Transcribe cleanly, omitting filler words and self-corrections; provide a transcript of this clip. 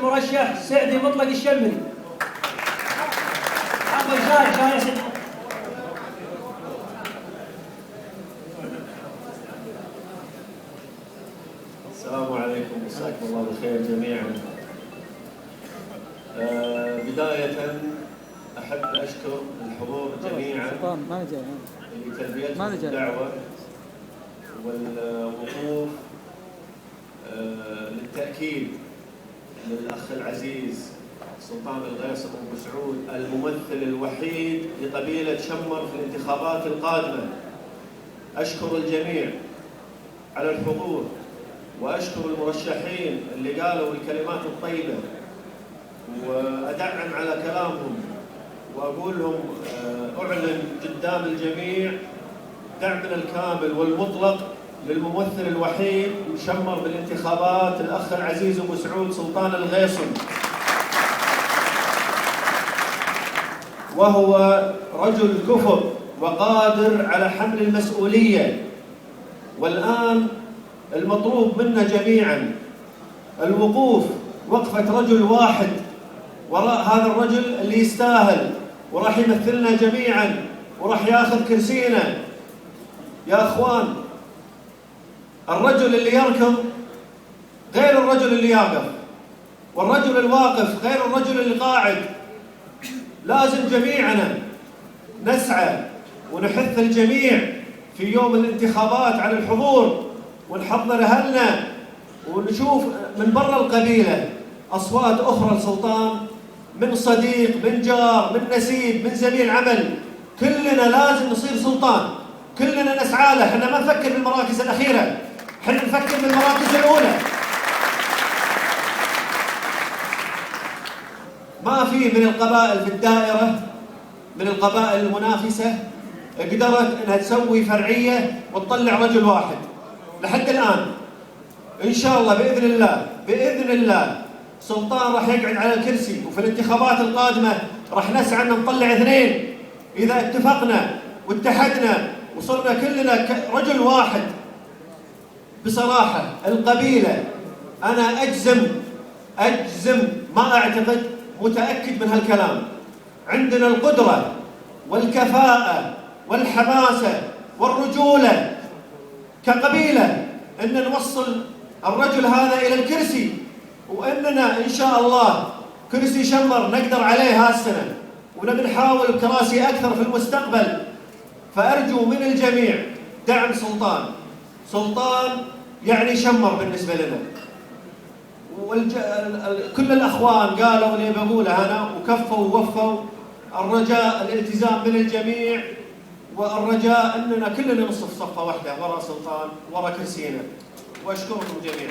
المرشح سعدي مطلق الشمري. عفوا شاي. السلام عليكم، مساكم الله بالخير جميعا. بداية أحب أشكر الحضور جميعا لتلبيتهم الدعوة والوقوف للتأكيد للأخ العزيز سلطان الغيصن أبو سعود الممثل الوحيد لقبيلة شمر في الانتخابات القادمة. أشكر الجميع على الحضور وأشكر المرشحين اللي قالوا الكلمات الطيبة، وأدعم على كلامهم وأقول لهم أعلن قدام الجميع دعمنا الكامل والمطلق للممثل الوحيد مشمر بالانتخابات الأخ العزيز أبو سعود سلطان الغيصن، وهو رجل كفء وقادر على حمل المسؤولية. والآن المطلوب منا جميعا الوقوف وقفة رجل واحد وراء هذا الرجل اللي يستاهل وراح يمثلنا جميعا وراح ياخذ كرسينا. يا اخوان، الرجل اللي يركض غير الرجل اللي يقف، والرجل الواقف غير الرجل اللي قاعد. لازم جميعنا نسعى ونحث الجميع في يوم الانتخابات على الحضور، ونحضر اهلنا ونشوف من برا القبيله اصوات اخرى لسلطان، من صديق، من جار، من نسيب، من زميل عمل. كلنا لازم نصير سلطان، كلنا نسعى له. احنا ما نفكر بالمراكز الاخيره، احنا نفكر بالمراكز الاولى. ما في من القبائل في الدائره، من القبائل المنافسه، قدرت انها تسوي فرعيه وتطلع رجل واحد لحد الان. ان شاء الله باذن الله سلطان راح يقعد على الكرسي، وفي الانتخابات القادمه راح نسعى ان نطلع اثنين اذا اتفقنا واتحدنا وصرنا كلنا رجل واحد. بصراحه القبيله انا اجزم ما اعتقد، متاكد من هالكلام، عندنا القدره والكفاءه والحماسه والرجوله كقبيله ان نوصل الرجل هذا الى الكرسي، واننا ان شاء الله كرسي شمر نقدر عليه هالسنه، ونبي نحاول كراسي اكثر في المستقبل. فارجو من الجميع دعم سلطان يعني شمر بالنسبه لنا. كل الاخوان قالوا اللي بقوله انا وكفوا ووفوا. الرجاء الالتزام من الجميع، والرجاء اننا كلنا نصف صفه واحده وراء سلطان وراء كرسينا. واشكركم جميعا.